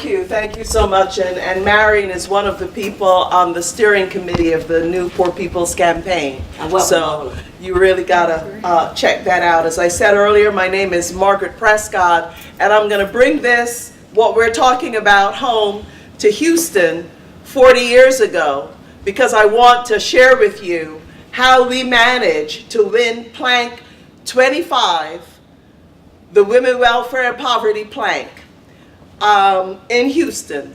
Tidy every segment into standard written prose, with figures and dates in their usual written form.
Thank you so much. And Marion is one of the people on the steering committee of the new Poor People's Campaign. So you really gotta check that out. As I said earlier, my name is Margaret Prescod, and I'm gonna bring this, what we're talking about, home to Houston 40 years ago, because I want to share with you how we managed to win Plank 25, the Women Welfare and Poverty Plank, in Houston.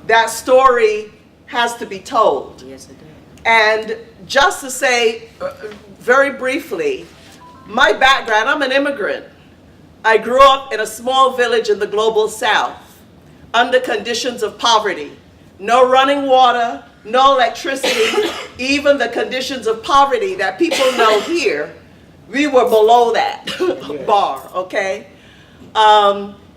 That story has to be told. Yes, it did. And just to say very briefly, my background, I'm an immigrant. I grew up in a small village in the global south under conditions of poverty. No running water, no electricity, even the conditions of poverty that people know here, we were below that bar, okay?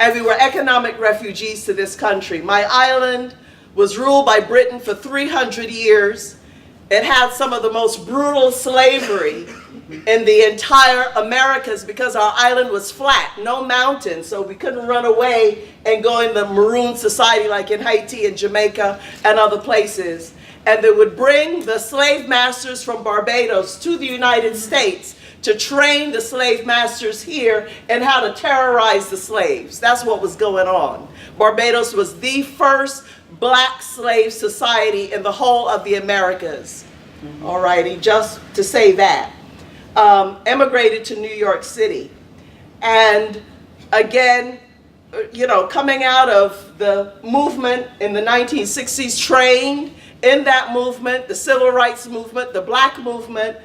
And we were economic refugees to this country. My island was ruled by Britain for 300 years. It had some of the most brutal slavery in the entire Americas because our island was flat, no mountains, so we couldn't run away and go in the maroon society like in Haiti and Jamaica and other places. And they would bring the slave masters from Barbados to the United States to train the slave masters here in how to terrorize the slaves. That's what was going on. Barbados was the first black slave society in the whole of the Americas. Alrighty, just to say that. Emigrated to New York City. And again, you know, coming out of the movement in the 1960s, trained in that movement, the civil rights movement, the black movement,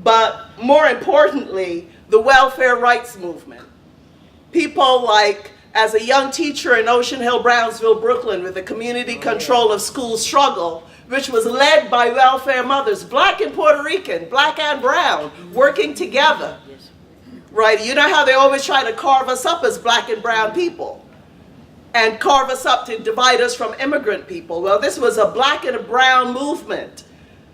but more importantly, the welfare rights movement. People like, as a young teacher in Ocean Hill, Brownsville, Brooklyn, with the community control of school struggle, which was led by welfare mothers, black and Puerto Rican, black and brown, working together. Right? You know how they always try to carve us up as black and brown people and carve us up to divide us from immigrant people. Well, this was a black and a brown movement,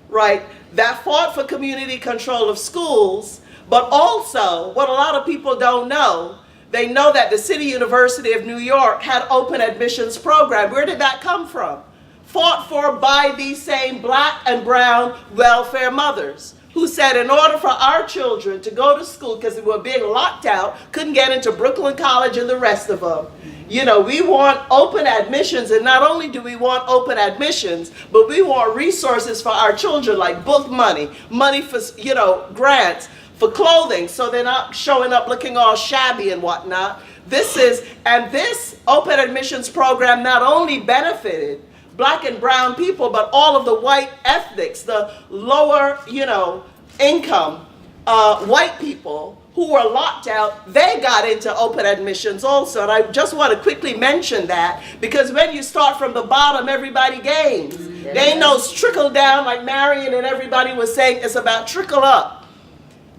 right, that fought for community control of schools, but also, what a lot of people don't know, they know that the City University of New York had open admissions program. Where did that come from? Fought for by these same black and brown welfare mothers who said in order for our children to go to school, because they were being locked out, couldn't get into Brooklyn College and the rest of them, you know, we want open admissions, and not only do we want open admissions, but we want resources for our children, like book money, money for, you know, grants, for clothing, so they're not showing up looking all shabby and whatnot. This open admissions program not only benefited black and brown people, but all of the white ethnics, the lower, you know, income white people who were locked out, they got into open admissions also. And I just want to quickly mention that, because when you start from the bottom, everybody gains. There ain't no trickle down like Marion and everybody was saying. It's about trickle up.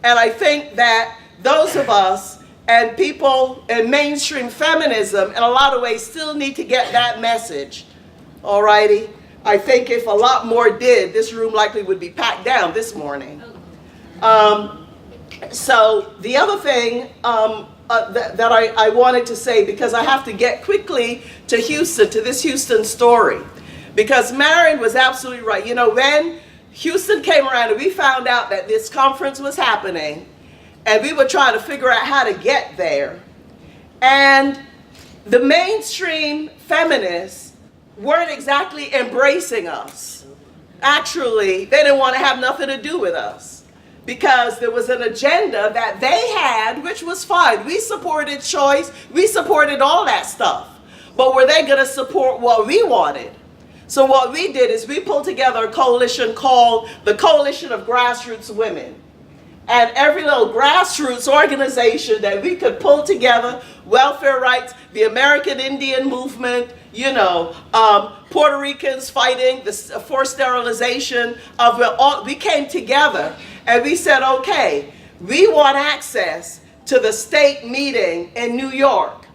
And I think that those of us and people in mainstream feminism in a lot of ways still need to get that message. Alrighty? I think if a lot more did, this room likely would be packed down this morning. So the other thing that I wanted to say, because I have to get quickly to Houston, to this Houston story, because Marion was absolutely right. You know, when Houston came around and we found out that this conference was happening, and we were trying to figure out how to get there, and the mainstream feminists weren't exactly embracing us. Actually, they didn't want to have nothing to do with us, because there was an agenda that they had, which was fine. We supported choice, we supported all that stuff, but were they going to support what we wanted? So what we did is we pulled together a coalition called the Coalition of Grassroots Women. And every little grassroots organization that we could pull together, welfare rights, the American Indian movement, you know, Puerto Ricans fighting the forced sterilization of all, we came together and we said, okay, we want access to the state meeting in New York,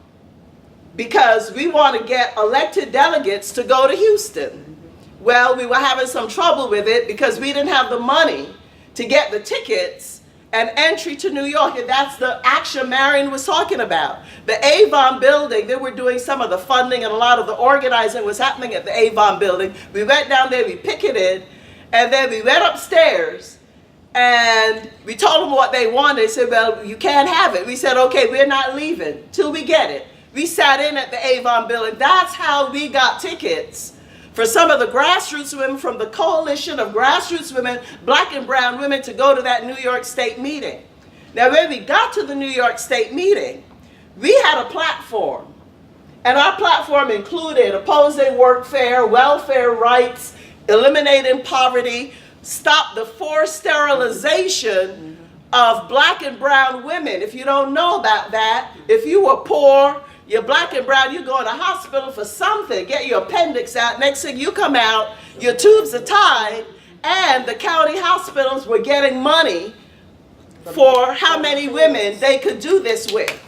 because we want to get elected delegates to go to Houston. Well, we were having some trouble with it because we didn't have the money to get the tickets and entry to New York, and that's the action Marion was talking about. The Avon building, they were doing some of the funding and a lot of the organizing was happening at the Avon building. We went down there, we picketed, and then we went upstairs and we told them what they wanted. They said, well, you can't have it. We said, okay, we're not leaving till we get it. We sat in at the Avon building. That's how we got tickets for some of the grassroots women from the coalition of grassroots women, black and brown women, to go to that New York State meeting. Now, when we got to the New York State meeting, we had a platform. And our platform included opposing workfare, welfare rights, eliminating poverty, stop the forced sterilization of black and brown women. If you don't know about that, if you were poor, you're black and brown, you go in a hospital for something, get your appendix out, next thing you come out, your tubes are tied, and the county hospitals were getting money for how many women they could do this with.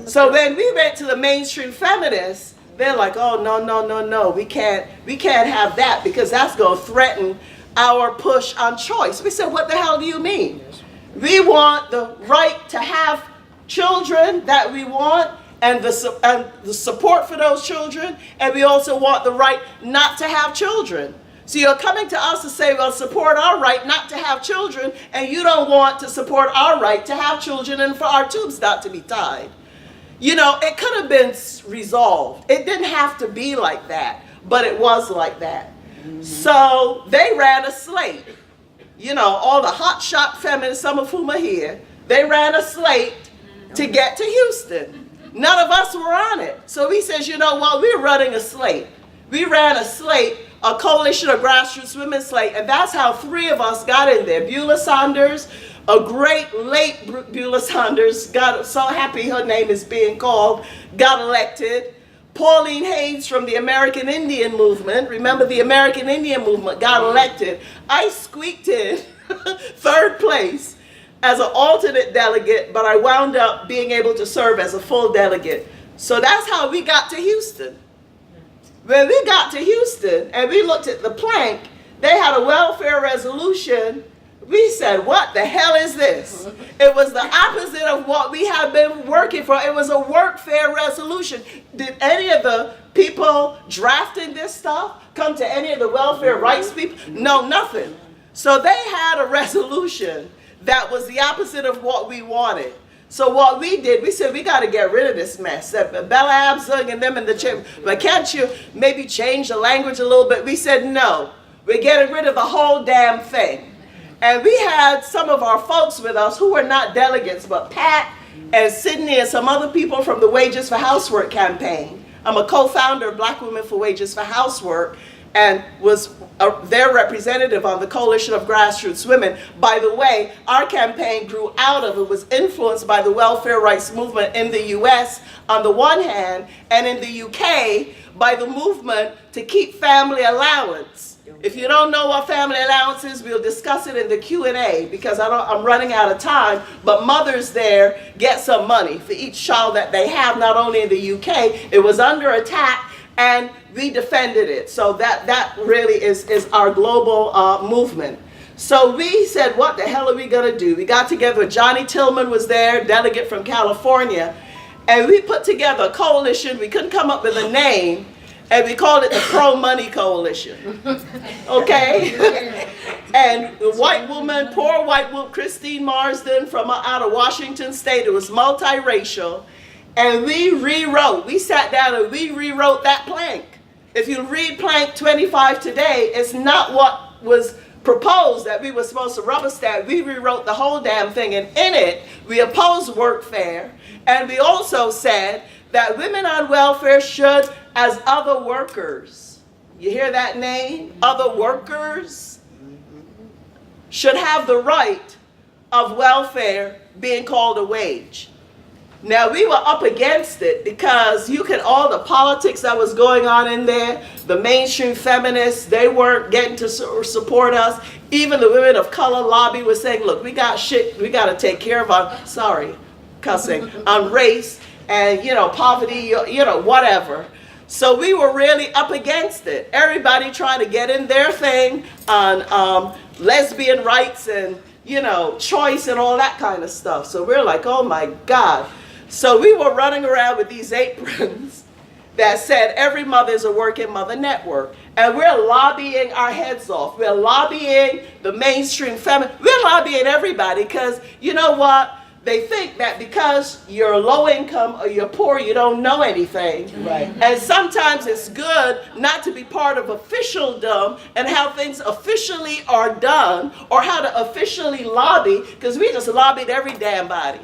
So when we went to the mainstream feminists, they're like, oh, no, no, no, no, we can't have that because that's going to threaten our push on choice. We said, what the hell do you mean? We want the right to have children that we want, and the support for those children, and we also want the right not to have children. So you're coming to us to say, well, support our right not to have children, and you don't want to support our right to have children and for our tubes not to be tied. You know, it could have been resolved. It didn't have to be like that, but it was like that. So they ran a slate. You know, all the hotshot feminists, some of whom are here, they ran a slate to get to Houston. None of us were on it. So he says, you know what, we're running a slate. We ran a slate, a coalition of grassroots women slate, and that's how three of us got in there. Beulah Saunders, a great late Beulah Saunders, got so happy her name is being called, got elected. Pauline Hayes from the American Indian Movement, remember the American Indian Movement, got elected. I squeaked in third place as an alternate delegate, but I wound up being able to serve as a full delegate. So that's how we got to Houston. When we got to Houston and we looked at the plank, they had a welfare resolution. We said, what the hell is this? It was the opposite of what we had been working for. It was a workfare resolution. Did any of the people drafting this stuff come to any of the welfare rights people? No, nothing. So they had a resolution that was the opposite of what we wanted. So what we did, we said, we got to get rid of this mess. Bella Abzug and them in the chamber, but can't you maybe change the language a little bit? We said, no, we're getting rid of the whole damn thing. And we had some of our folks with us who were not delegates, but Pat and Sydney and some other people from the Wages for Housework campaign. I'm a co-founder of Black Women for Wages for Housework, and was their representative on the Coalition of Grassroots Women. By the way, our campaign grew out of, it was influenced by the welfare rights movement in the US on the one hand, and in the UK by the movement to keep family allowance. If you don't know what family allowance is, we'll discuss it in the Q&A because I'm running out of time, but mothers there get some money for each child that they have, not only in the UK, it was under attack, and we defended it. So that really is our global movement. So we said, what the hell are we going to do? We got together, Johnny Tillman was there, delegate from California, and we put together a coalition. We couldn't come up with a name, and we called it the Pro Money Coalition. Okay? And the white woman, poor white woman, Christine Marsden from out of Washington State, it was multiracial. And we sat down and we rewrote that plank. If you read plank 25 today, it's not what was proposed that we were supposed to rubber stamp. We rewrote the whole damn thing, and in it, we opposed workfare, and we also said that women on welfare should, as other workers, you hear that name? Other workers should have the right of welfare being called a wage. Now, we were up against it because all the politics that was going on in there, the mainstream feminists, they weren't getting to support us. Even the women of color lobby was saying, look, we got shit we got to take care of on, sorry, cussing, on race and, poverty, whatever. So we were really up against it. Everybody trying to get in their thing on lesbian rights and you know, choice and all that kind of stuff. So we're like, oh my God. So we were running around with these aprons that said every mother is a working mother network. And we're lobbying our heads off. We're lobbying the mainstream family. We're lobbying everybody because you know what? They think that because you're low income or you're poor, you don't know anything. Right. And sometimes it's good not to be part of officialdom and how things officially are done or how to officially lobby, because we just lobbied every damn body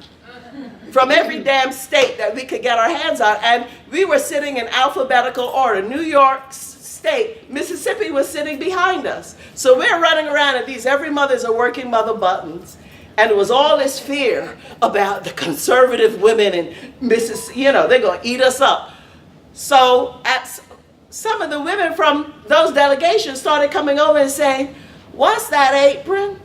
from every damn state that we could get our hands on. And we were sitting in alphabetical order. New York State, Mississippi was sitting behind us. So we're running around at these every mother's a working mother buttons. And it was all this fear about the conservative women in Mississippi, you know, they're going to eat us up. So some of the women from those delegations started coming over and saying, what's that apron?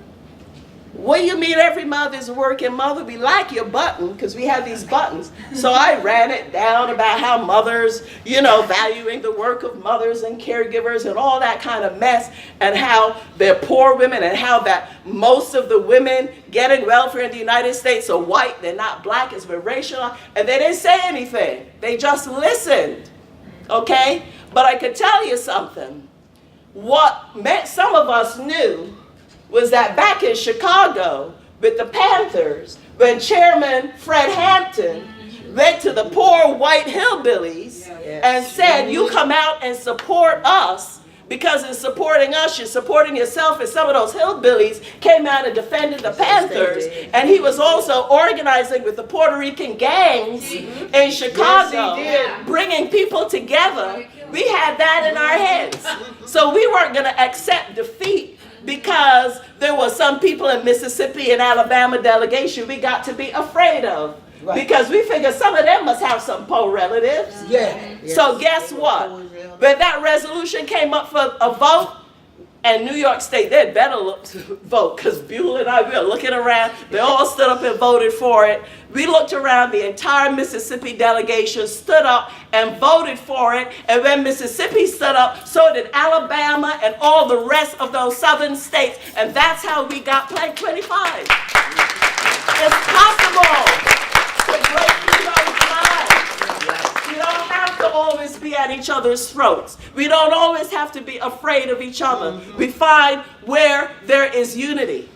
What do you mean every mother's a working mother? We like your button, because we have these buttons. So I ran it down about how mothers, you know, valuing the work of mothers and caregivers and all that kind of mess, and how they're poor women, and how that most of the women getting welfare in the United States are white, they're not black, it's been racial, and they didn't say anything. They just listened, okay? But I could tell you something. What some of us knew was that back in Chicago with the Panthers, when Chairman Fred Hampton went to the poor white hillbillies and said, you come out and support us, because in supporting us, you're supporting yourself. And some of those hillbillies came out and defended the Panthers. And he was also organizing with the Puerto Rican gangs in Chicago, bringing people together. We had that in our heads. So we weren't going to accept defeat because there were some people in Mississippi and Alabama delegation we got to be afraid of. Right. Because we figured some of them must have some poor relatives. Yeah. So guess what? When that resolution came up for a vote, and New York State, they'd better vote, because Buell and I, we were looking around. They all stood up and voted for it. We looked around, the entire Mississippi delegation stood up and voted for it. And when Mississippi stood up, so did Alabama and all the rest of those southern states. And that's how we got Plank 25. It's possible to break through those lines. We don't have to always be at each other's throats. We don't always have to be afraid of each other. We find where there is unity.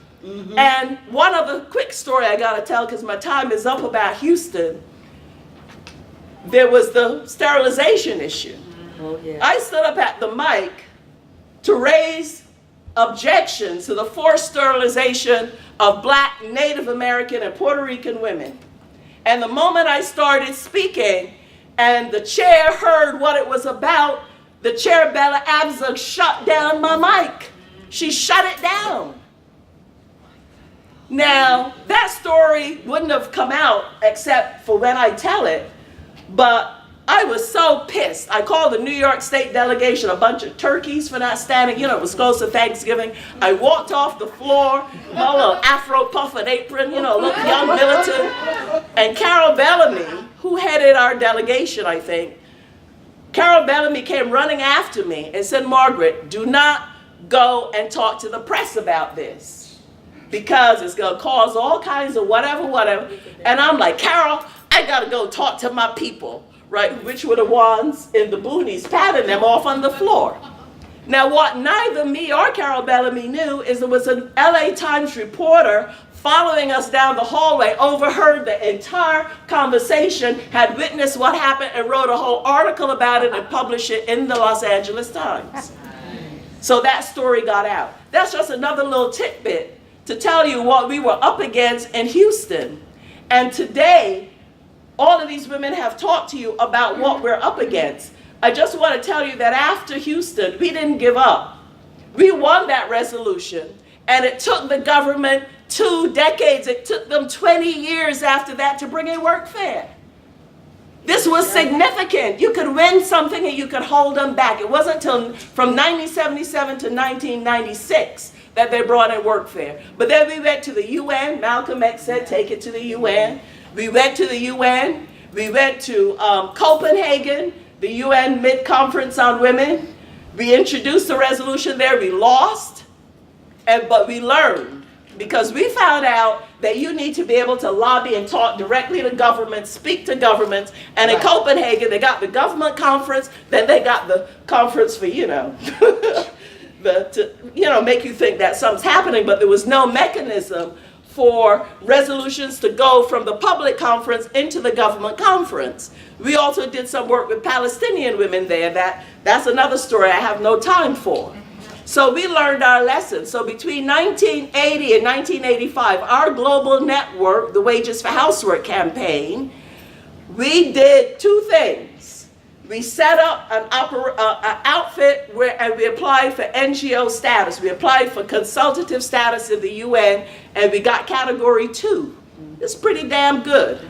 And one other quick story I got to tell, because my time is up, about Houston. There was the sterilization issue. I stood up at the mic to raise objections to the forced sterilization of Black, Native American, and Puerto Rican women. And the moment I started speaking, and the chair heard what it was about, the chair, Bella Abzug, shut down my mic. She shut it down. Now, that story wouldn't have come out except for when I tell it, but I was so pissed. I called the New York State delegation a bunch of turkeys for not standing. You know, it was close to Thanksgiving. I walked off the floor, my little Afro puff and apron, you know, look young, militant. And Carol Bellamy, who headed our delegation, I think, Carol Bellamy came running after me and said, Margaret, do not go and talk to the press about this, because it's going to cause all kinds of whatever. And I'm like, Carol, I got to go talk to my people. Right, which were the ones in the boonies patting them off on the floor. Now, what neither me or Carol Bellamy knew is there was an LA Times reporter following us down the hallway, overheard the entire conversation, had witnessed what happened, and wrote a whole article about it and published it in the Los Angeles Times. So that story got out. That's just another little tidbit to tell you what we were up against in Houston. And today, all of these women have talked to you about what we're up against. I just want to tell you that after Houston, we didn't give up. We won that resolution, and it took the government 2 decades. It took them 20 years after that to bring in workfare. This was significant. You could win something and you could hold them back. It wasn't until from 1977 to 1996 that they brought in workfare. But then we went to the UN. Malcolm X said, take it to the UN. We went to the UN, we went to Copenhagen, the UN Mid-Conference on Women. We introduced the resolution there, we lost, but we learned. because we found out that you need to be able to lobby and talk directly to governments, speak to governments, and in Copenhagen, they got the government conference, then they got the conference for, to make you think that something's happening, but there was no mechanism for resolutions to go from the public conference into the government conference. We also did some work with Palestinian women there. That's another story I have no time for. So we learned our lessons. So between 1980 and 1985, our global network, the Wages for Housework campaign, we did two things. We set up an outfit and we applied for NGO status. We applied for consultative status in the UN, and we got category 2. It's pretty damn good.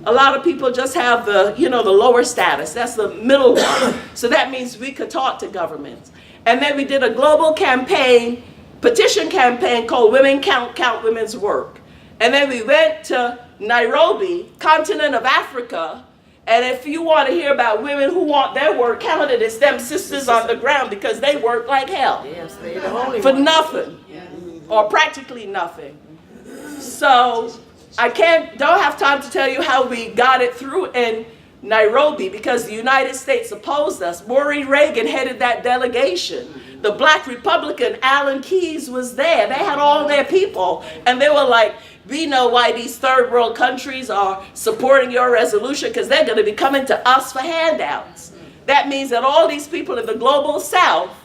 A lot of people just have the lower status. That's the middle one. So that means we could talk to governments. And then we did a global campaign, petition campaign called Women Count, Count Women's Work. And then we went to Nairobi, continent of Africa, and if you want to hear about women who want their work counted, it's them sisters on the ground because they work like hell. Yes, they're the only for one. Nothing, or practically nothing. So I don't have time to tell you how we got it through in Nairobi because the United States opposed us. Maureen Reagan headed that delegation. The black Republican Alan Keyes was there. They had all their people, and they were like, we know why these third world countries are supporting your resolution because they're going to be coming to us for handouts. That means that all these people in the global south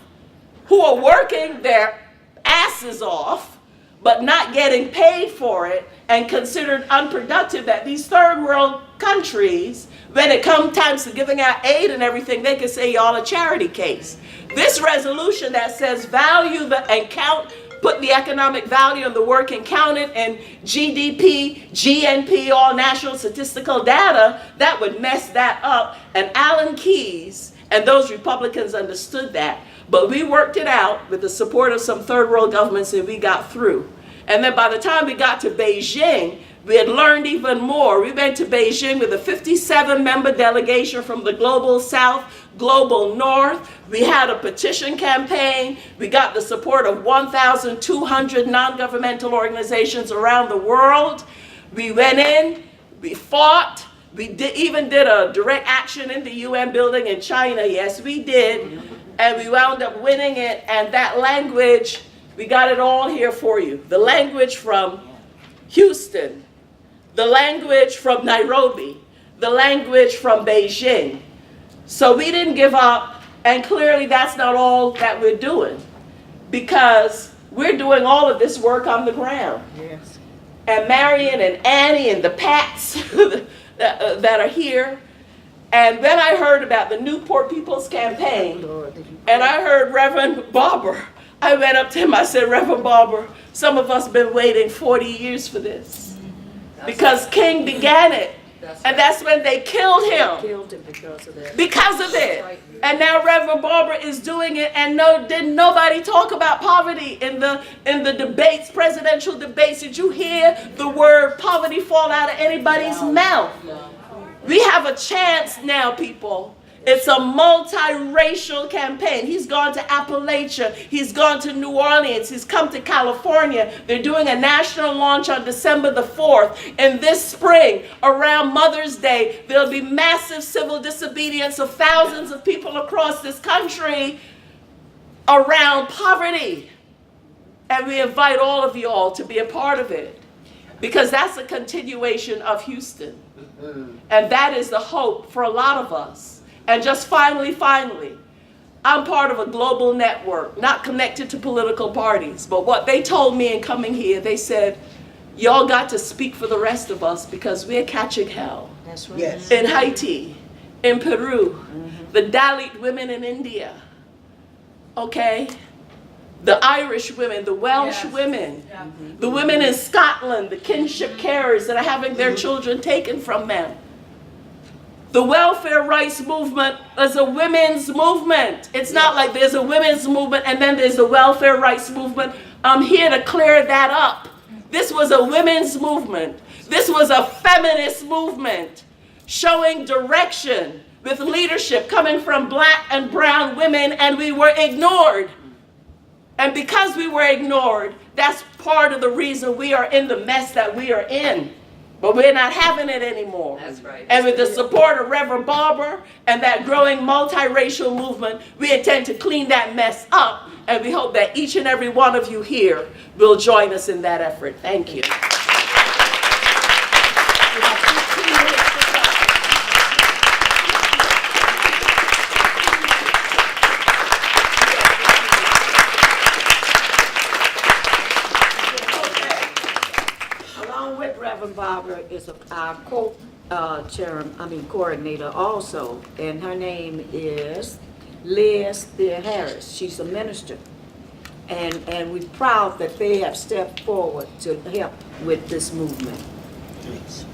who are working their asses off but not getting paid for it and considered unproductive, that these third world countries, when it comes time to giving out aid and everything, they can say y'all a charity case. This resolution that says value and count, put the economic value of the work and count it in GDP, GNP, all national statistical data, that would mess that up. And Alan Keyes and those Republicans understood that. But we worked it out with the support of some third world governments, and we got through. And then by the time we got to Beijing, we had learned even more. We went to Beijing with a 57-member delegation from the global south, global north. We had a petition campaign. We got the support of 1,200 non-governmental organizations around the world. We went in, we fought. We even did a direct action in the UN building in China. Yes, we did. And we wound up winning it. And that language, we got it all here for you. The language from Houston, the language from Nairobi, the language from Beijing. So we didn't give up, and clearly that's not all that we're doing, because we're doing all of this work on the ground. Yes. And Marion and Annie and the Pats that are here, and then I heard about the Newport People's Campaign, and I heard Reverend Barber. I went up to him, I said, Reverend Barber, some of us have been waiting 40 years for this. Because King began it. And that's when they killed him. Killed him because of that. Because of it. And now Reverend Barber is doing it, and didn't nobody talk about poverty in the debates, presidential debates? Did you hear the word poverty fall out of anybody's mouth? We have a chance now, people. It's a multiracial campaign. He's gone to Appalachia. He's gone to New Orleans. He's come to California. They're doing a national launch on December the 4th. And this spring, around Mother's Day, there'll be massive civil disobedience of thousands of people across this country around poverty. And we invite all of you all to be a part of it, because that's a continuation of Houston. And that is the hope for a lot of us. And just finally, I'm part of a global network, not connected to political parties. But what they told me in coming here, they said, y'all got to speak for the rest of us because we're catching hell. That's right. Yes. In Haiti, in Peru, the Dalit women in India, okay? The Irish women, the Welsh women, the women in Scotland, the kinship carers that are having their children taken from them. The welfare rights movement is a women's movement. It's not like there's a women's movement and then there's a welfare rights movement. I'm here to clear that up. This was a women's movement. This was a feminist movement showing direction with leadership coming from black and brown women, and we were ignored. And because we were ignored, that's part of the reason we are in the mess that we are in. But we're not having it anymore. That's right. And with the support of Reverend Barber and that growing multiracial movement, we intend to clean that mess up. And we hope that each and every one of you here will join us in that effort. Thank you. Along with Reverend Barbara is our coordinator also, and her name is Liz Spear Harris. She's a minister. And we're proud that they have stepped forward to help with this movement. Thanks.